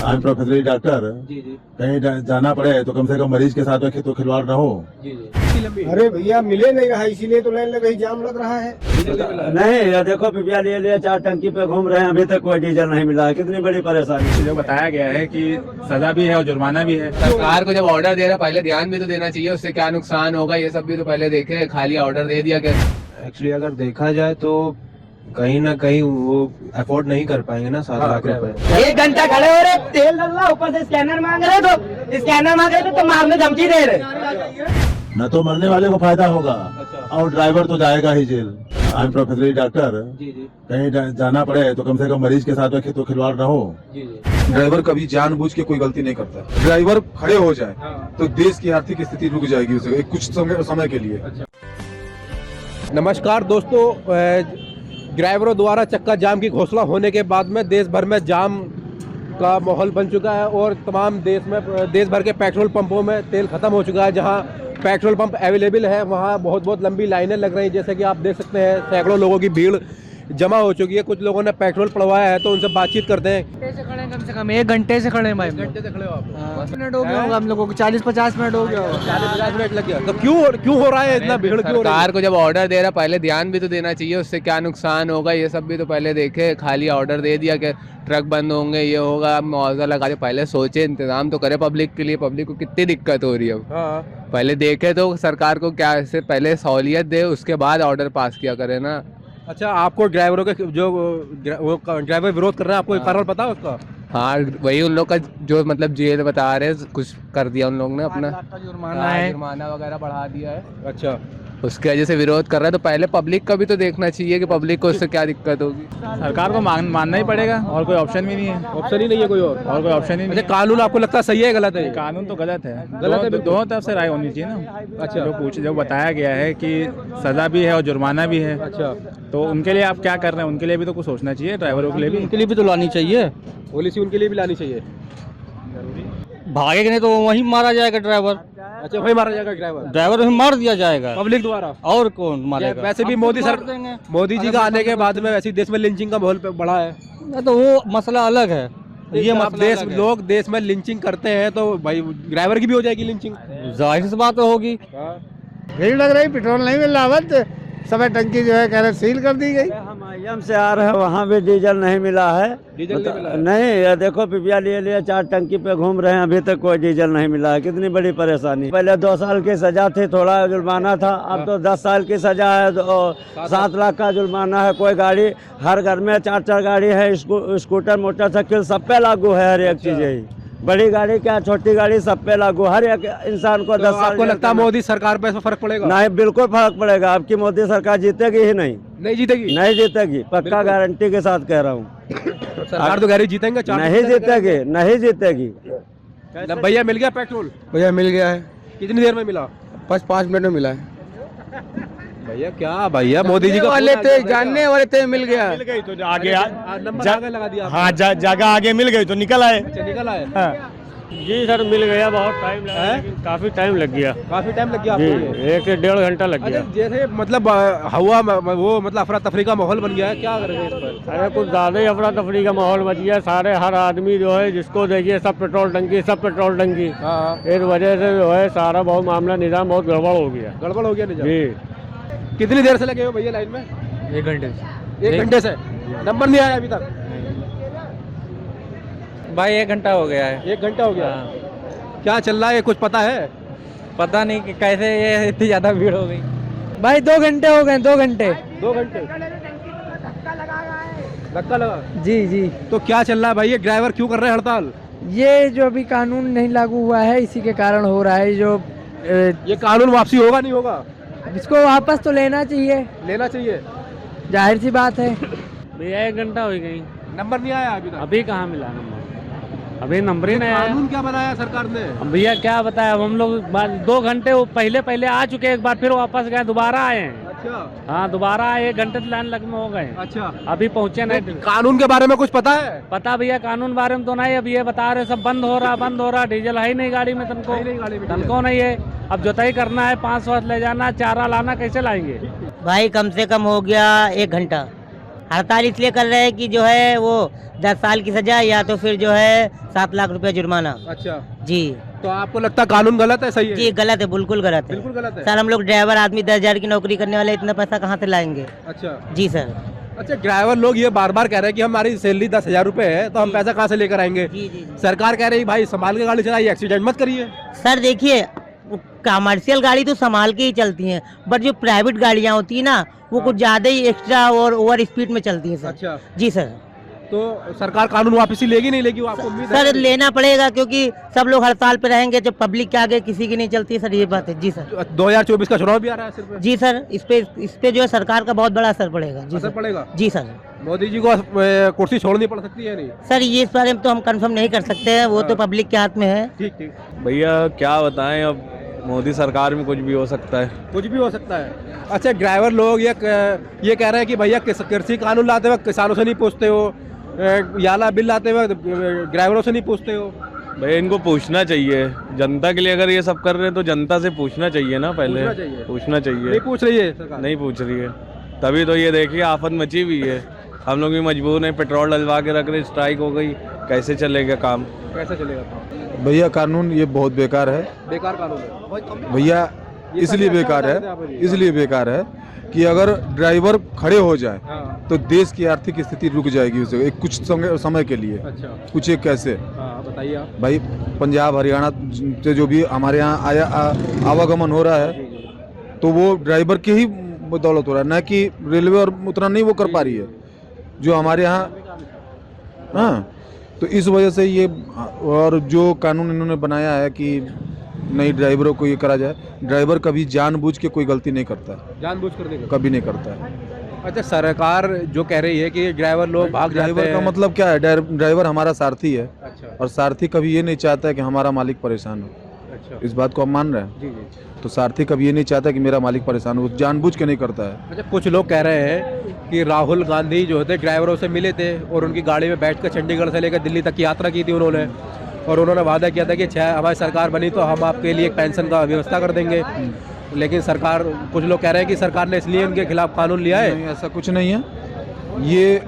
I am professionally doctor. जी जी कहीं जाना पड़े तो कम से कम मरीज के साथ तो खिलवाड़ न हो। जी जी इतनी लंबी है? अरे भैया मिले नहीं रहा, इसीलिए तो लाइन लग रही, जाम लग रहा है। डीजल नहीं मिला है? नहीं, ये देखो पिपिया लिए लिए 4 टंकी पे घूम रहे हैं, अभी तक कोई डीजल नहीं मिला है। कितनी बड़ी परेशानी। जो बताया गया है कि सजा भी है और जुर्माना भी है। सरकार को जब ऑर्डर दे रहा है पहले ध्यान भी तो देना चाहिए, उससे क्या नुकसान होगा ये सब भी तो पहले देखे। खाली ऑर्डर दे दिया क्या? एक्चुअली अगर देखा जाए तो कहीं ना कहीं वो अफोर्ड नहीं कर पाएंगे ना 7 लाख रुपए। 1 घंटा खड़े हो रहे, तेल डल रहा, ऊपर से स्कैनर मांग रहे, तो स्कैनर मांग रहे तो मारने धमकी दे रहे। न तो मरने वाले को फायदा होगा और ड्राइवर तो जाएगा ही जेल। I am professionally doctor. जी जी कहीं जाना पड़े तो कम से कम मरीज के साथ तो खिलवाड़ न हो। जी जी ड्राइवर कभी जानबूझ के कोई गलती नहीं करता। ड्राइवर खड़े हो जाए तो देश की आर्थिक स्थिति रुक जाएगी उसे कुछ समय के लिए। नमस्कार दोस्तों, ड्राइवरों द्वारा चक्का जाम की घोषणा होने के बाद में देश भर में जाम का माहौल बन चुका है और तमाम देश भर के पेट्रोल पंपों में तेल खत्म हो चुका है। जहां पेट्रोल पंप अवेलेबल है वहां बहुत लंबी लाइनें लग रही हैं। जैसे कि आप देख सकते हैं सैकड़ों लोगों की भीड़ जमा हो चुकी है। कुछ लोगों ने पेट्रोल पड़वाया है तो उनसे बातचीत करते हैं। कम से कम 1 घंटे से खड़े हैं भाई। घंटे से खड़े हो आप? मिनट हो गया होगा हम लोगों को, 40-50 मिनट हो गया होगा। 40-50 मिनट लग गया। तो क्यों हो रहा है इतना भीड़, क्यों हो रही है? सरकार को जब ऑर्डर दे रहा है पहले ध्यान भी तो देना चाहिए, उससे क्या नुकसान होगा ये सब भी तो पहले देखे। खाली ऑर्डर दे दिया कि ट्रक बंद होंगे, ये होगा, मुआवजा लगा दे। पहले सोचे, इंतजाम तो करे पब्लिक के लिए। पब्लिक को कितनी दिक्कत हो रही है अब। पहले देखे तो सरकार को क्या से पहले सहूलियत दे, उसके बाद ऑर्डर पास किया करे ना। अच्छा, आपको ड्राइवरों के जो वो ड्राइवर विरोध कर रहे हैं, आपको कारण पता है उसका? हाँ, वही उन लोग का जो मतलब जेल बता रहे हैं, कुछ कर दिया उन लोग ने अपना जुर्माना वगैरह बढ़ा दिया है। अच्छा, उसके वजह से विरोध कर रहा है। तो पहले पब्लिक का भी तो देखना चाहिए कि पब्लिक को उससे क्या दिक्कत होगी। सरकार को मानना ही पड़ेगा और कोई ऑप्शन भी नहीं है। ऑप्शन ही नहीं है कोई और कोई ऑप्शन ही नहीं अच्छा, कानून आपको लगता है सही है गलत है? कानून तो गलत है। गलत है, दोनों तरफ से राय होनी चाहिए ना। अच्छा, जो बताया गया है कि सजा भी है और जुर्माना भी है। अच्छा, तो उनके लिए आप क्या कर रहे हैं, उनके लिए भी तो कुछ सोचना चाहिए। ड्राइवरों के लिए भी, उनके लिए भी तो लानी चाहिए पॉलिसी, उनके लिए भी लानी चाहिए। भागेगा नहीं तो वहीं मारा जाएगा ड्राइवर। अच्छा, वही मारा जाएगा ड्राइवर वहीं मार दिया जाएगा पब्लिक द्वारा। और कौन मारेगा? वैसे भी मोदी जी का आने के बाद में वैसे देश में लिंचिंग का माहौल बढ़ा है। तो वो मसला अलग है। ये लोग देश में लिंचिंग करते हैं तो भाई ड्राइवर की भी हो जाएगी लिंचिंग। जाहिर सी बात होगी। भीड़ लग रही, पेट्रोल नहीं मिल रहा, सब टंकी जो है कह रहे सील कर दी गई। हम IM से आ रहे हैं, वहाँ भी डीजल नहीं मिला है। डीजल नहीं मिला है? नहीं, ये देखो पिपिया लिए लिए 4 टंकी पे घूम रहे हैं, अभी तक कोई डीजल नहीं मिला है। कितनी बड़ी परेशानी। पहले 2 साल की सजा थी, थोड़ा जुर्माना था। अब तो 10 साल की सजा है, 7 लाख का जुर्माना है। कोई गाड़ी, हर घर में 4 गाड़ी है, स्कूटर मोटरसाइकिल सब पे लागू है। हर एक चीज यही, बड़ी गाड़ी क्या छोटी गाड़ी सब पे लागू। हर एक इंसान को 10 साल। आपको लगता है मोदी सरकार पे फर्क पड़ेगा? नहीं, बिल्कुल फर्क पड़ेगा। आपकी मोदी सरकार जीतेगी ही नहीं। नहीं जीतेगी? नहीं जीतेगी, पक्का गारंटी के साथ कह रहा हूँ। सरकार तो कह रही जीतेंगे। नहीं जीतेगी, नहीं जीतेगी। भैया मिल गया पेट्रोल? भैया मिल गया है, कितनी देर में मिला? बस 5 मिनट में मिला है। भैया क्या भैया, मोदी जी का वाले थे, जानने वाले थे, मिल गया। मिल गई तो आगे नंबर आगे लगा दिया। हाँ, जगह आगे मिल गई तो निकल आए। अच्छा, निकल आए। जी सर, मिल गया। बहुत टाइम लगा, लेकिन काफी टाइम लग गया। काफी टाइम लग गया जी, आपको? 1 से 1.5 घंटा लग गया। अच्छा, जैसे मतलब हुआ वो मतलब अफरा तफरी का माहौल बन गया है, क्या करेंगे इस पर? अरे कुछ ज्यादा ही अफरा तफरी का माहौल बच गया। सारे हर आदमी जो है जिसको देखिए सब पेट्रोल टंकी, सब पेट्रोल टंकी। इस वजह से जो है सारा बहुत मामला निजाम बहुत गड़बड़ हो गया। गड़बड़ हो गया निजाम। जी। कितनी देर से लगे हो भैया लाइन में? 1 घंटे से। 1 घंटे से नंबर नहीं आया अभी तक? भाई 1 घंटा हो गया है। 1 घंटा हो गया। क्या चल रहा है, कुछ पता है? पता नहीं कि कैसे ये इतनी ज्यादा भीड़ हो गई। भाई 2 घंटे हो गए, 2 घंटे। 2 घंटे धक्का लगा? जी जी। तो क्या चल रहा है भाई, ये ड्राइवर क्यों कर रहे हैं हड़ताल? ये जो अभी कानून नहीं लागू हुआ है इसी के कारण हो रहा है। जो ये कानून वापसी होगा नहीं होगा? इसको वापस तो लेना चाहिए, लेना चाहिए, जाहिर सी बात है। भैया 1 घंटा हो गई, नंबर नहीं आया अभी तक? अभी कहाँ मिला नंबर? अभी नंबर ही नहीं आया। कानून क्या बनाया सरकार ने? भैया क्या बताया, हम लोग 2 घंटे पहले आ चुके, एक बार फिर वापस गए, दोबारा आए हैं। अच्छा, हाँ, दोबारा आए, 1 घंटे लाइन लगने हो गए। अच्छा, अभी पहुँचे नहीं। कानून के बारे में कुछ पता है? पता भैया कानून बारे में तो नहीं। अब ये बता रहे सब बंद हो रहा, डीजल है ही नहीं गाड़ी में, तनको नहीं है। अब जोताई करना है, 500 ले जाना, चारा लाना, कैसे लाएंगे? भाई कम से कम हो गया 1 घंटा। हड़ताल इसलिए कर रहे हैं कि जो है वो 10 साल की सजा या तो फिर जो है 7 लाख रुपए जुर्माना। अच्छा, जी तो आपको लगता है कानून गलत है, सही है? जी गलत है, बिल्कुल गलत है। बिल्कुल गलत है। सर हम लोग ड्राइवर आदमी 10,000 की नौकरी करने वाले इतना पैसा कहाँ से लाएंगे? अच्छा जी सर। अच्छा, ड्राइवर लोग ये बार बार कह रहे हैं कि हमारी सैलरी 10,000 रुपए है, तो हम पैसा कहाँ से लेकर आएंगे? जी जी सरकार कह रही भाई संभाल के गाड़ी चलाइए, एक्सीडेंट मत करिए। सर देखिए, कमर्शियल गाड़ी तो संभाल के ही चलती हैं, बट जो प्राइवेट गाड़ियाँ होती है ना वो कुछ ज्यादा ही एक्स्ट्रा और ओवर स्पीड में चलती हैं सर। अच्छा, जी सर। तो सरकार कानून वापसी लेगी नहीं लेगी? वो आपको उम्मीद है? सर लेना पड़ेगा क्योंकि सब लोग हड़ताल पे रहेंगे, जब पब्लिक के आगे किसी की नहीं चलती है सर, ये बात है। जी सर। 2024 का चुनाव भी आ रहा है सिर्फ। जी सर, इस पे जो है सरकार का बहुत बड़ा असर पड़ेगा। जी असर सर पड़ेगा? जी सर। मोदी जी को कुर्सी छोड़नी पड़ सकती है नहीं? सर ये इस बारे में तो हम कंफर्म नहीं कर सकते हैं, वो तो पब्लिक के हाथ में है। ठीक ठीक। भैया क्या बताएं, अब मोदी सरकार में कुछ भी हो सकता है। कुछ भी हो सकता है। अच्छा, ड्राइवर लोग ये कह रहे हैं कि भैया कृषि कानून लाते वक्त किसानों से नहीं पूछते हो, याला बिल लाते वक्त ड्राइवरों से नहीं पूछते हो। भैया इनको पूछना चाहिए, जनता के लिए अगर ये सब कर रहे हैं तो जनता से पूछना चाहिए ना, पहले पूछना चाहिए। नहीं पूछ रही है सरकार? नहीं पूछ रही है, तभी तो ये देखिए आफत मची हुई है। हम लोग भी मजबूर हैं, पेट्रोल डलवा के रख रहे, स्ट्राइक हो गई, कैसे चलेगा काम? कैसे चलेगा काम? भैया कानून ये बहुत बेकार है। बेकार कानून है भैया, इसलिए बेकार है, इसलिए बेकार है कि अगर ड्राइवर खड़े हो जाए हाँ। तो देश की आर्थिक स्थिति रुक जाएगी उसे एक कुछ समय के लिए। अच्छा, कुछ एक कैसे? हाँ बताइए आप। भाई पंजाब हरियाणा से जो भी हमारे यहाँ आवागमन हो रहा है तो वो ड्राइवर के ही बदौलत हो रहा है, न कि रेलवे और उतना नहीं वो कर पा रही है जो हमारे यहाँ। हाँ, तो इस वजह से ये, और जो कानून इन्होंने बनाया है कि नहीं ड्राइवरों को ये करा जाए, ड्राइवर कभी जानबूझ के कोई गलती नहीं करता है, जानबूझ कर देगा कभी नहीं करता है। अच्छा, सरकार जो कह रही है कि ड्राइवर लोग भाग जाते ड्राइवर का हैं। मतलब क्या है? ड्राइवर हमारा सारथी है। अच्छा और सारथी कभी ये नहीं चाहता है कि हमारा मालिक परेशान हो। अच्छा, इस बात को आप मान रहे हैं? जी जी। तो सारथी कभी ये नहीं चाहता कि मेरा मालिक परेशान हो, जानबूझ के नहीं करता है। अच्छा, कुछ लोग कह रहे हैं कि राहुल गांधी जो थे ड्राइवरों से मिले थे और उनकी गाड़ी में बैठकर चंडीगढ़ से लेकर दिल्ली तक की यात्रा की थी उन्होंने, और उन्होंने वादा किया था कि हमारी सरकार बनी तो हम आपके लिए एक पेंशन का व्यवस्था कर देंगे। लेकिन सरकार, कुछ लोग कह रहे हैं कि सरकार ने इसलिए उनके खिलाफ कानून लिया है। नहीं, ऐसा कुछ नहीं है। ये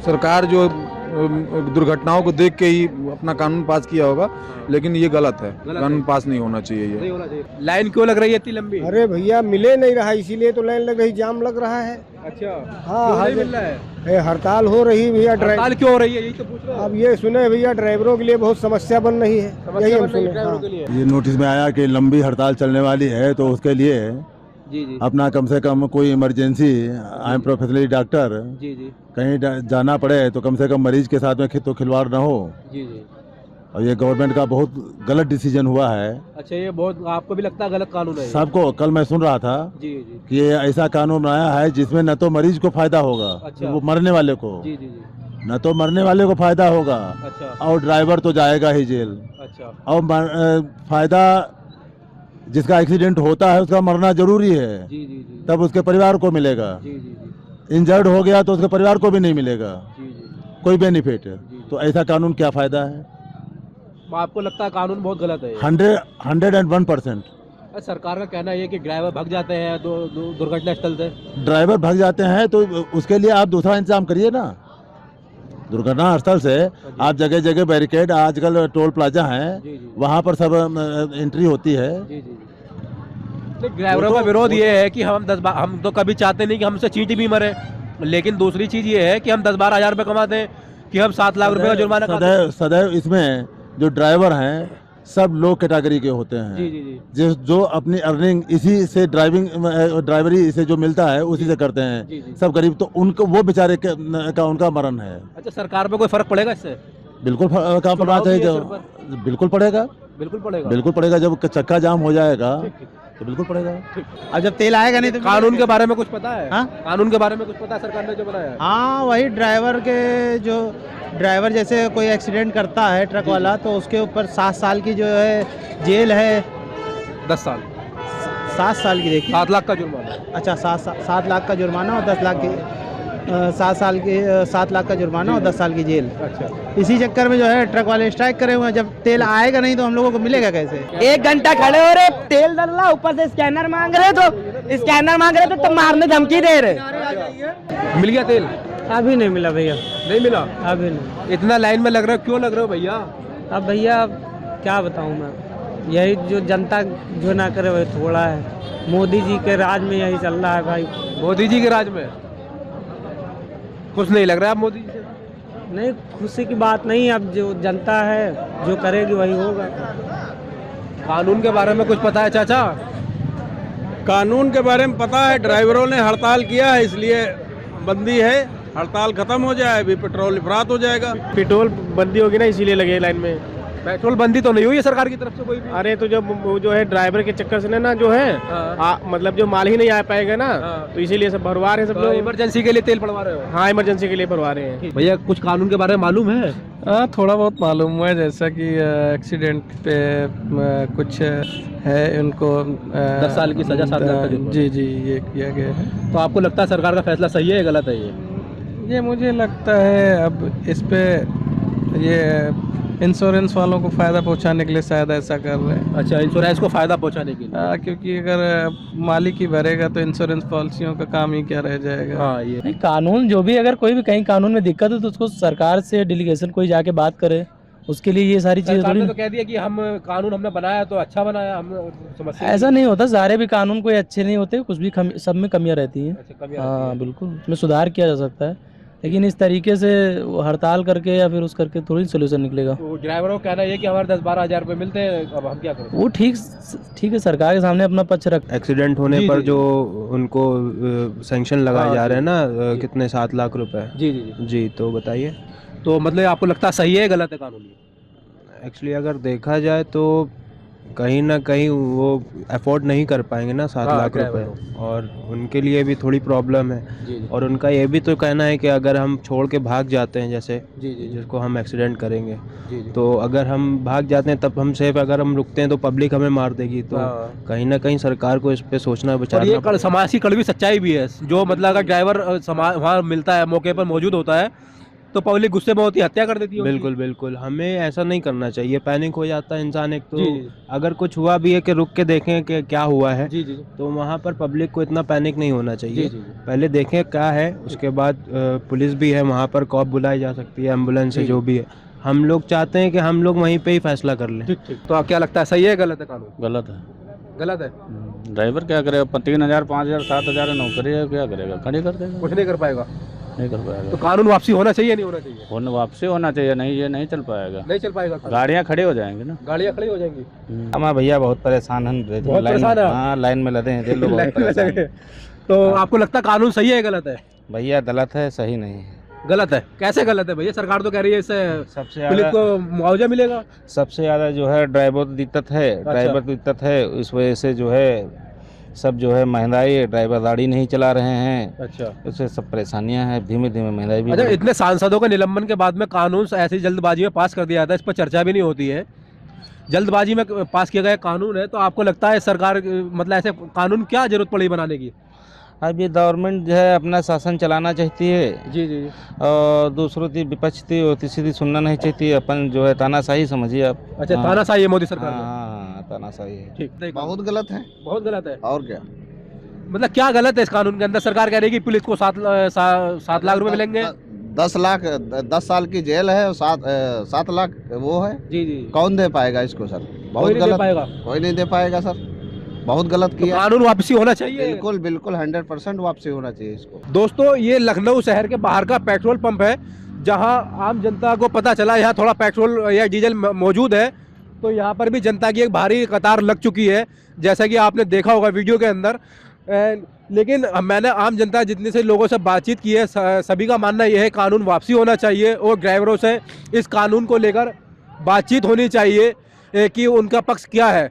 सरकार जो दुर्घटनाओं को देख के ही अपना कानून पास किया होगा, लेकिन ये गलत है। कानून पास नहीं होना चाहिए ये। नहीं होना चाहिए। लाइन क्यों लग रही है इतनी लंबी? अरे भैया मिले नहीं रहा, इसीलिए तो लाइन लग रही, जाम लग रहा है। अच्छा, हाँ, क्यों नहीं मिल रहा है? हड़ताल हो रही भैया। हड़ताल क्यों हो रही है, यही तो पूछ रहा हूं। अब ये सुने भैया, ड्राइवरों के लिए बहुत समस्या बन रही है। यही हम सुने। ड्राइवरों के लिए। ये नोटिस में आया कि लंबी हड़ताल चलने वाली है, तो उसके लिए जी जी अपना कम से कम कोई emergency, I am professionally doctor, जी जी कहीं जाना पड़े तो कम से कम मरीज के साथ में तो खिलवाड़ ना हो। जी जी। और ये गवर्नमेंट का बहुत गलत डिसीजन हुआ है। अच्छा, ये बहुत आपको भी लगता है गलत कानून है? सबको, कल मैं सुन रहा था जी जी कि ये ऐसा कानून बनाया है जिसमें न तो मरीज को फायदा होगा, अच्छा। वो मरने वाले को, जी जी जी। न तो मरने वाले को फायदा होगा, अच्छा और ड्राइवर तो जाएगा ही जेल। अच्छा और फायदा जिसका एक्सीडेंट होता है उसका मरना जरूरी है, जी जी जी तब उसके परिवार को मिलेगा। जी जी जी इंजर्ड हो गया तो उसके परिवार को भी नहीं मिलेगा जी जी। कोई बेनिफिट। तो ऐसा कानून क्या फायदा है? आपको लगता है कानून बहुत गलत है? 101%। सरकार का कहना है कि ड्राइवर भाग जाते हैं दुर्घटना स्थल से। ड्राइवर भाग जाते हैं तो उसके लिए आप दूसरा इंतजाम करिए ना। दुर्घटना स्थल से आप जगह जगह बैरिकेड, आजकल टोल प्लाजा हैं, वहाँ पर सब एंट्री होती है। ड्राइवरों का विरोध ये है कि हम तो कभी चाहते नहीं कि हमसे चींटी भी मरे, लेकिन दूसरी चीज ये है कि हम 10-12 हज़ार रुपये कमाते हैं कि हम 7 लाख रुपए का जुर्माना। सदैव इसमें जो ड्राइवर हैं सब लो कैटेगरी के होते हैं। जी जी जी। जो अपनी अर्निंग इसी से ड्राइवरी से जो मिलता है उसी से करते हैं। जी जी। सब गरीब, तो उनको वो बेचारे का उनका मरण है। अच्छा, सरकार पे कोई फर्क पड़ेगा इससे? बिल्कुल काम पड़ना चाहिए। बिल्कुल पड़ेगा, बिल्कुल पड़ेगा, बिल्कुल पड़ेगा। जब चक्का जाम हो जाएगा तो बिल्कुल पड़ेगा। और जब तेल आएगा नहीं तो कानून के बारे में कुछ पता है? हाँ? कानून के बारे में कुछ पता है सरकार ने जो बनाया है? हाँ, वही ड्राइवर जैसे कोई एक्सीडेंट करता है ट्रक वाला, तो उसके ऊपर 7 साल की जो है जेल है। 10 साल 7 साल की, देखिए 7 लाख का जुर्माना। अच्छा, 7 लाख का जुर्माना और 10 लाख की 7 लाख का जुर्माना और 10 साल की जेल। अच्छा, इसी चक्कर में जो है ट्रक वाले स्ट्राइक करे हुए हैं। जब तेल आएगा नहीं तो हम लोगों को मिलेगा कैसे? 1 घंटा खड़े हो रहे, तेल डल रहा, ऊपर से स्कैनर मांग रहे, तो स्कैनर मांग रहे थे तो मारने धमकी दे रहे। मिल गया तेल? अभी नहीं मिला भैया, नहीं मिला? अभी नहीं। इतना लाइन में लग रहा है, क्यों लग रहे हो भैया? अब भैया क्या बताऊं मैं, यही जो जनता जो ना करे वही थोड़ा है। मोदी जी के राज में यही चल रहा है भाई। मोदी जी के राज में कुछ नहीं लग रहा है मोदी जी से? नहीं, खुशी की बात नहीं, अब जो जनता है जो करेगी वही होगा। कानून के बारे में कुछ पता है चाचा? कानून के बारे में पता है, ड्राइवरों ने हड़ताल किया है इसलिए बंदी है। हड़ताल खत्म हो जाए अभी पेट्रोल इफरात हो जाएगा। पेट्रोल बंदी होगी ना, इसीलिए लगे लाइन में। पेट्रोल बंदी तो नहीं हुई है सरकार की तरफ से कोई भी? अरे तो जब वो जो है ड्राइवर के चक्कर से ना जो है मतलब जो माल ही नहीं आ पाएगा ना, तो इसीलिए सब भरवा रहे हैं सब लोग। इमरजेंसी के लिए तेल भरवा रहे हो? हाँ, इमरजेंसी के लिए भरवा रहे हैं। भैया कुछ कानून के बारे में मालूम है? हाँ, थोड़ा बहुत मालूम हुआ है, जैसा कि एक्सीडेंट पे कुछ है उनको 10 साल की सजा, 7 लाख का जुर्माना। जी जी, ये किया गया है। तो आपको लगता है सरकार का फैसला सही है या गलत है? ये मुझे लगता है अब इस पे ये इंश्योरेंस वालों को फ़ायदा पहुंचाने के लिए शायद ऐसा कर रहे हैं। अच्छा, इंश्योरेंस को फ़ायदा पहुंचाने के लिए? क्योंकि अगर मालिक ही भरेगा तो इंश्योरेंस पॉलिसियों का काम ही क्या रह जाएगा। हाँ, ये नहीं, कानून जो भी, अगर कोई भी कहीं कानून में दिक्कत है तो उसको सरकार से डेलीगेशन कोई जाके बात करे, उसके लिए ये सारी चीजें सरकार थोड़ी। ने तो कह दिया कि हम कानून हमने बनाया तो अच्छा बनाया, हम समस्या ऐसा नहीं होता, सारे भी कानून कोई अच्छे नहीं होते, कुछ भी सब में कमियां रहती हैं। अच्छा, कमियां हाँ बिल्कुल, उसमें सुधार किया जा सकता है, लेकिन इस तरीके से वो हड़ताल करके या फिर उस करके थोड़ी सोल्यूशन निकलेगा। तो ड्राइवरों का कहना है कि हमारे 10-12 हज़ार रुपये मिलते हैं, अब हम क्या करें? वो ठीक है, सरकार के सामने अपना पक्ष रख। एक्सीडेंट होने पर जो उनको सैंक्शन लगाए जा रहे हैं ना, कितने 7 लाख रुपए। जी जी जी जी, तो बताइए। तो मतलब आपको लगता है सही है गलत है कानून? एक्चुअली अगर देखा जाए तो कहीं ना कहीं वो अफोर्ड नहीं कर पाएंगे ना 7 लाख रुपए, और उनके लिए भी थोड़ी प्रॉब्लम है। और उनका ये भी तो कहना है कि अगर हम छोड़ के भाग जाते हैं, जैसे जिसको हम एक्सीडेंट करेंगे, तो अगर हम भाग जाते हैं तब हम सेफ, अगर हम रुकते हैं तो पब्लिक हमें मार देगी। तो कहीं ना कहीं सरकार को इस पे सोचना ये समाज की कड़वी सच्चाई भी है, जो मतलब अगर ड्राइवर वहाँ मिलता है, मौके पर मौजूद होता है, तो पब्लिक गुस्से में होती है, हत्या कर देती है। बिल्कुल बिल्कुल, हमें ऐसा नहीं करना चाहिए। पैनिक हो जाता है इंसान। एक तो अगर कुछ हुआ भी है कि रुक के देखें कि क्या हुआ है, तो वहाँ पर पब्लिक को इतना पैनिक नहीं होना चाहिए। पहले देखें क्या है, उसके बाद पुलिस भी है वहाँ पर, कॉप बुलाई जा सकती है, एम्बुलेंस है, जो भी है। हम लोग चाहते हैं कि हम लोग वहीं पे ही फैसला कर लें। तो क्या लगता है सही है गलत है कानून? गलत है। गलत है? ड्राइवर क्या करेगा, 3,000 5,000 7,000 नौकरी है, क्या करेगा, खड़ी कर देगा, कुछ नहीं कर पाएगा। नहीं कर पाएगा। तो कानून वापसी होना चाहिए नहीं होना चाहिए? वापसी होना चाहिए, नहीं ये नहीं चल पाएगा, नहीं चल पाएगा। गाड़ियाँ खड़ी हो जाएंगी ना, गाड़ियाँ खड़ी हो जाएंगी। हमारे भैया बहुत परेशान हैं, बहुत परेशान है? हाँ, लाइन में लगे हैं लोग, बहुत परेशान हैं। तो आपको लगता है कानून सही है गलत है? भैया गलत है, सही नहीं है। गलत है? कैसे गलत है भैया? सरकार तो कह रही है इससे सबसे पुलिस को मुआवजा मिलेगा। सबसे ज़्यादा जो है ड्राइवर दिक्कत है, ड्राइवर दिक्कत है, इस वजह से जो है सब जो है महंगाई, ड्राइवर गाड़ी नहीं चला रहे हैं। अच्छा, इससे सब परेशानियां हैं, धीमे धीमे महंगाई भी। अच्छा, इतने सांसदों के निलंबन के बाद में कानून ऐसी जल्दबाजी में पास कर दिया जाता है, इस पर चर्चा भी नहीं होती है, जल्दबाजी में पास किया गया कानून है, तो आपको लगता है सरकार मतलब ऐसे कानून क्या जरूरत पड़ी बनाने की? अब ये गवर्नमेंट जो है अपना शासन चलाना चाहती है। जी जी। और दूसरों की विपक्ष थी और तीसरी की सुनना नहीं चाहती, अपन जो है तानाशाही समझिए आप। अच्छा, तानाशाही है मोदी सरकार? हाँ, तानाशाही है। ठीक, बहुत गलत है, बहुत गलत है। और क्या मतलब क्या गलत है इस कानून के अंदर? सरकार कह रही है कि पुलिस को 7 लाख रुपए मिलेंगे, 10 लाख 10 साल की जेल है और 7 लाख वो है। जी जी। कौन दे पाएगा इसको सर? बहुत कोई नहीं दे पाएगा? कोई नहीं दे पाएगा सर, बहुत गलत किया। तो कानून वापसी होना चाहिए। बिल्कुल बिल्कुल 100% वापसी होना चाहिए इसको। दोस्तों, ये लखनऊ शहर के बाहर का पेट्रोल पंप है, जहां आम जनता को पता चला यहाँ थोड़ा पेट्रोल या डीजल मौजूद है, तो यहाँ पर भी जनता की एक भारी कतार लग चुकी है, जैसा कि आपने देखा होगा वीडियो के अंदर। लेकिन मैंने आम जनता जितने से लोगों से बातचीत की है, सभी का मानना यह है कानून वापसी होना चाहिए और ड्राइवरों से इस कानून को लेकर बातचीत होनी चाहिए कि उनका पक्ष क्या है।